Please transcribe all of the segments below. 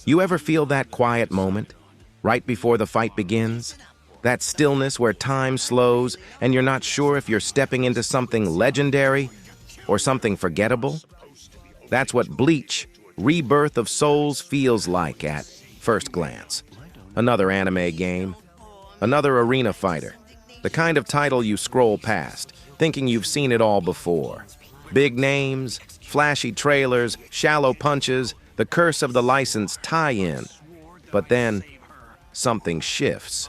You ever feel that quiet moment, right before the fight begins? That stillness where time slows and you're not sure if you're stepping into something legendary or something forgettable? That's what BLEACH Rebirth of Souls feels like at first glance. Another anime game, another arena fighter, the kind of title you scroll past, thinking you've seen it all before. Big names, flashy trailers, shallow punches, the curse of the license tie-in. But then, something shifts.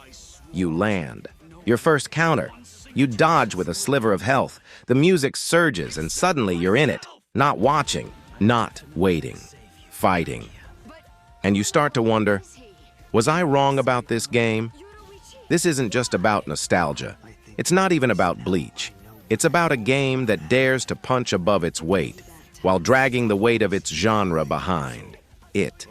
You land. Your first counter. You dodge with a sliver of health. The music surges and suddenly you're in it. Not watching, not waiting, fighting. And you start to wonder, was I wrong about this game? This isn't just about nostalgia. It's not even about BLEACH. It's about a game that dares to punch above its weight, while dragging the weight of its genre behind it.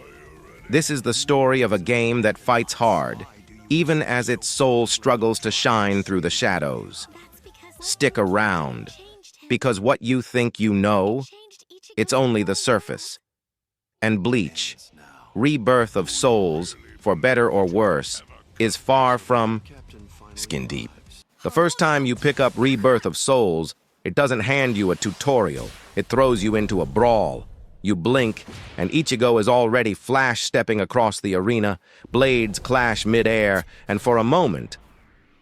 This is the story of a game that fights hard, even as its soul struggles to shine through the shadows. Stick around, because what you think you know, it's only the surface. And BLEACH, Rebirth of Souls, for better or worse, is far from skin deep. The first time you pick up Rebirth of Souls, it doesn't hand you a tutorial. It throws you into a brawl. You blink, and Ichigo is already flash-stepping across the arena, blades clash mid-air, and for a moment,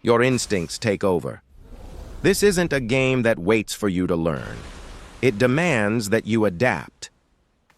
your instincts take over. This isn't a game that waits for you to learn. It demands that you adapt.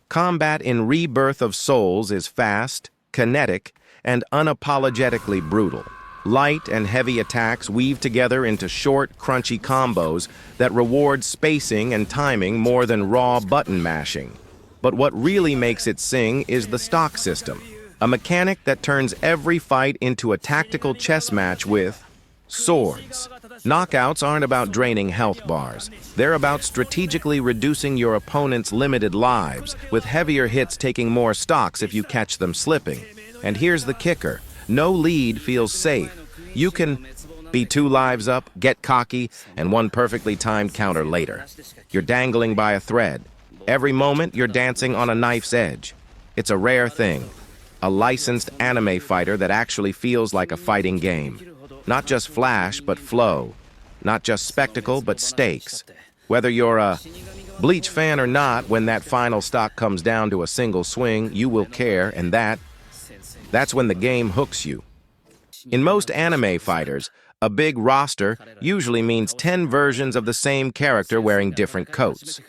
Combat in Rebirth of Souls is fast, kinetic, and unapologetically brutal. Light and heavy attacks weave together into short, crunchy combos that reward spacing and timing more than raw button mashing. But what really makes it sing is the stock system, a mechanic that turns every fight into a tactical chess match with swords. Knockouts aren't about draining health bars. They're about strategically reducing your opponent's limited lives, with heavier hits taking more stocks if you catch them slipping. And here's the kicker. No lead feels safe. You can be 2 lives up, get cocky, and one perfectly timed counter later. You're dangling by a thread. Every moment, you're dancing on a knife's edge. It's a rare thing. A licensed anime fighter that actually feels like a fighting game. Not just flash, but flow. Not just spectacle, but stakes. Whether you're a BLEACH fan or not, when that final stock comes down to a single swing, you will care, and that's when the game hooks you. In most anime fighters, a big roster usually means 10 versions of the same character wearing different coats.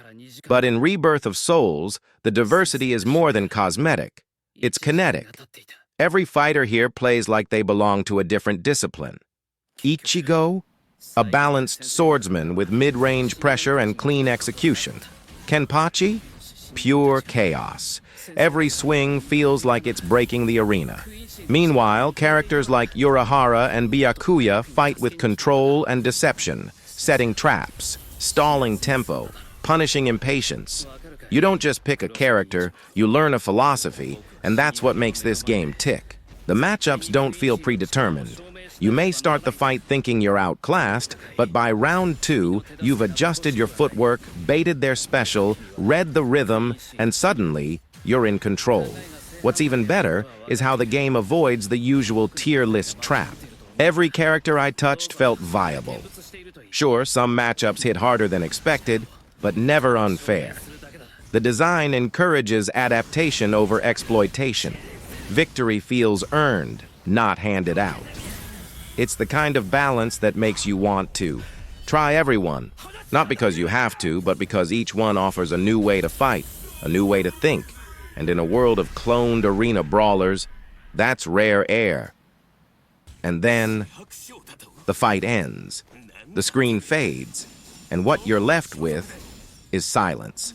But in Rebirth of Souls, the diversity is more than cosmetic. It's kinetic. Every fighter here plays like they belong to a different discipline. Ichigo, a balanced swordsman with mid-range pressure and clean execution. Kenpachi, pure chaos. Every swing feels like it's breaking the arena. Meanwhile, characters like Urahara and Byakuya fight with control and deception, setting traps, stalling tempo, punishing impatience. You don't just pick a character, you learn a philosophy, and that's what makes this game tick. The matchups don't feel predetermined. You may start the fight thinking you're outclassed, but by round 2, you've adjusted your footwork, baited their special, read the rhythm, and suddenly, you're in control. What's even better is how the game avoids the usual tier list trap. Every character I touched felt viable. Sure, some matchups hit harder than expected, but never unfair. The design encourages adaptation over exploitation. Victory feels earned, not handed out. It's the kind of balance that makes you want to try everyone, not because you have to, but because each one offers a new way to fight, a new way to think. And in a world of cloned arena brawlers, that's rare air. And then, the fight ends. The screen fades, and what you're left with is silence.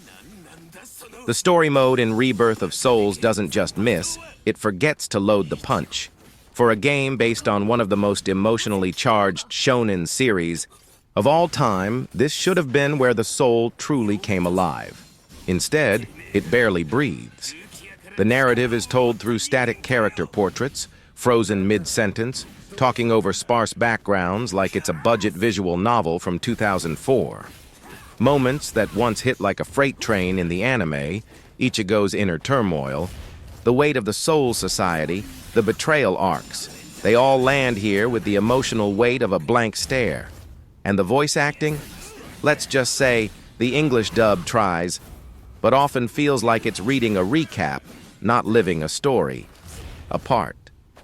The story mode in Rebirth of Souls doesn't just miss, it forgets to load the punch. For a game based on one of the most emotionally charged shonen series of all time, this should have been where the soul truly came alive. Instead, it barely breathes. The narrative is told through static character portraits, frozen mid-sentence, talking over sparse backgrounds like it's a budget visual novel from 2004. Moments that once hit like a freight train in the anime, Ichigo's inner turmoil, the weight of the Soul Society, the betrayal arcs. They all land here with the emotional weight of a blank stare. And the voice acting? Let's just say the English dub tries, but often feels like it's reading a recap, not living a story. Apart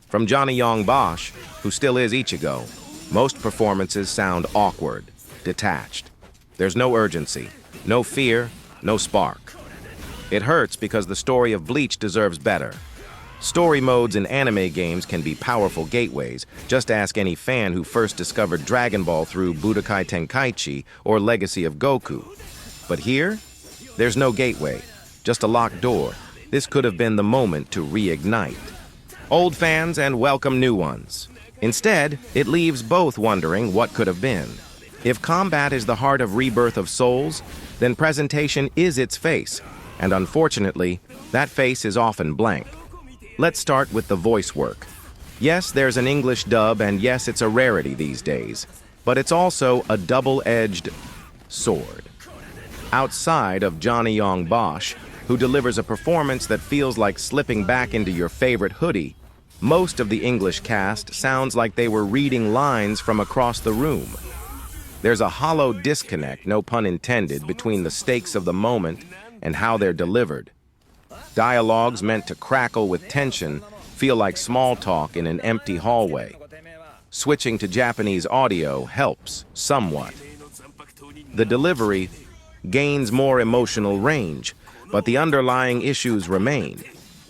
from Johnny Yong Bosch, who still is Ichigo, most performances sound awkward, detached. There's no urgency, no fear, no spark. It hurts because the story of Bleach deserves better. Story modes in anime games can be powerful gateways. Just ask any fan who first discovered Dragon Ball through Budokai Tenkaichi or Legacy of Goku. But here, there's no gateway, just a locked door. This could have been the moment to reignite old fans and welcome new ones. Instead, it leaves both wondering what could have been. If combat is the heart of Rebirth of Souls, then presentation is its face, and unfortunately, that face is often blank. Let's start with the voice work. Yes, there's an English dub, and yes, it's a rarity these days, but it's also a double-edged sword. Outside of Johnny Yong Bosch, who delivers a performance that feels like slipping back into your favorite hoodie, most of the English cast sounds like they were reading lines from across the room. There's a hollow disconnect, no pun intended, between the stakes of the moment and how they're delivered. Dialogues meant to crackle with tension feel like small talk in an empty hallway. Switching to Japanese audio helps somewhat. The delivery gains more emotional range, but the underlying issues remain.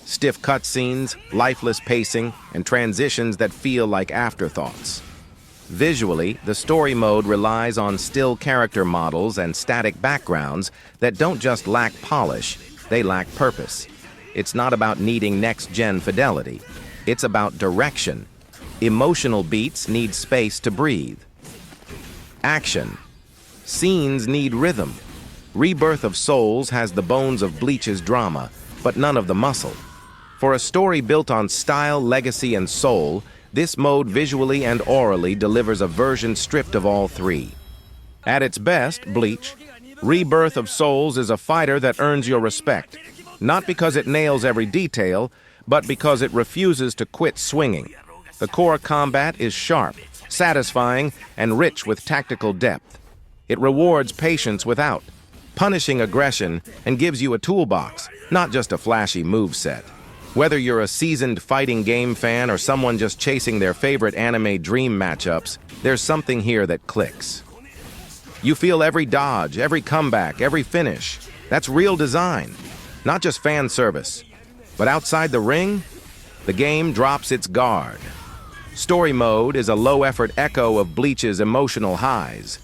Stiff cutscenes, lifeless pacing, and transitions that feel like afterthoughts. Visually, the story mode relies on still character models and static backgrounds that don't just lack polish, they lack purpose. It's not about needing next-gen fidelity. It's about direction. Emotional beats need space to breathe. Action. Scenes need rhythm. Rebirth of Souls has the bones of Bleach's drama, but none of the muscle. For a story built on style, legacy, and soul, this mode visually and orally delivers a version stripped of all three. At its best, Bleach, Rebirth of Souls is a fighter that earns your respect, not because it nails every detail, but because it refuses to quit swinging. The core combat is sharp, satisfying, and rich with tactical depth. It rewards patience without punishing aggression and gives you a toolbox, not just a flashy moveset. Whether you're a seasoned fighting game fan or someone just chasing their favorite anime dream matchups, there's something here that clicks. You feel every dodge, every comeback, every finish. That's real design, not just fan service. But outside the ring, the game drops its guard. Story mode is a low-effort echo of Bleach's emotional highs.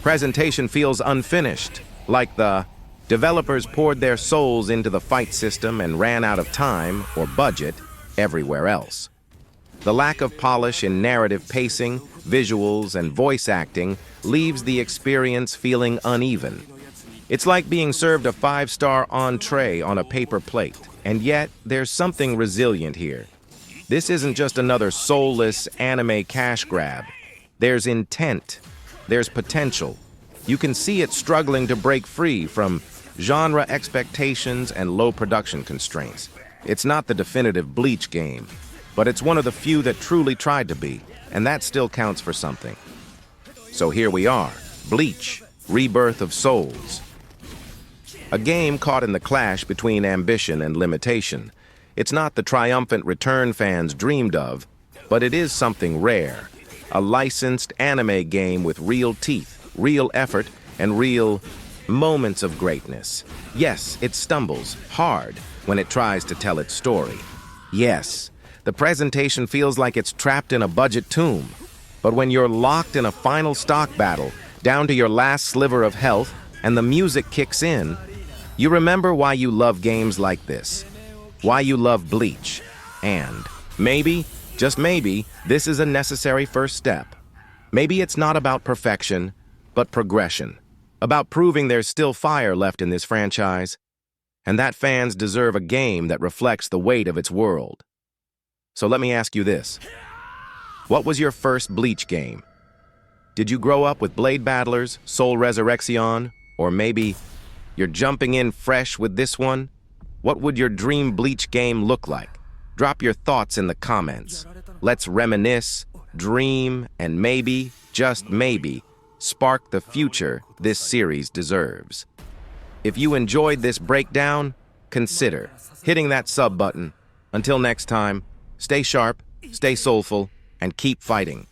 Presentation feels unfinished, like the developers poured their souls into the fight system and ran out of time or budget everywhere else. The lack of polish in narrative pacing, visuals, and voice acting leaves the experience feeling uneven. It's like being served a 5-star entree on a paper plate, and yet there's something resilient here. This isn't just another soulless anime cash grab. There's intent. There's potential. You can see it struggling to break free from genre expectations and low production constraints. It's not the definitive Bleach game, but it's one of the few that truly tried to be, and that still counts for something. So here we are, Bleach, Rebirth of Souls. A game caught in the clash between ambition and limitation. It's not the triumphant return fans dreamed of, but it is something rare. A licensed anime game with real teeth, real effort, and real moments of greatness. Yes, it stumbles hard when it tries to tell its story. Yes, the presentation feels like it's trapped in a budget tomb. But when you're locked in a final stock battle, down to your last sliver of health, and the music kicks in, you remember why you love games like this, why you love Bleach, and maybe, just maybe, this is a necessary first step. Maybe it's not about perfection, but progression. About proving there's still fire left in this franchise, and that fans deserve a game that reflects the weight of its world. So let me ask you this. What was your first Bleach game? Did you grow up with Blade Battlers, Soul Resurrección, or maybe you're jumping in fresh with this one? What would your dream Bleach game look like? Drop your thoughts in the comments. Let's reminisce, dream, and maybe, just maybe, spark the future this series deserves. If you enjoyed this breakdown, consider hitting that sub button. Until next time, stay sharp, stay soulful, and keep fighting.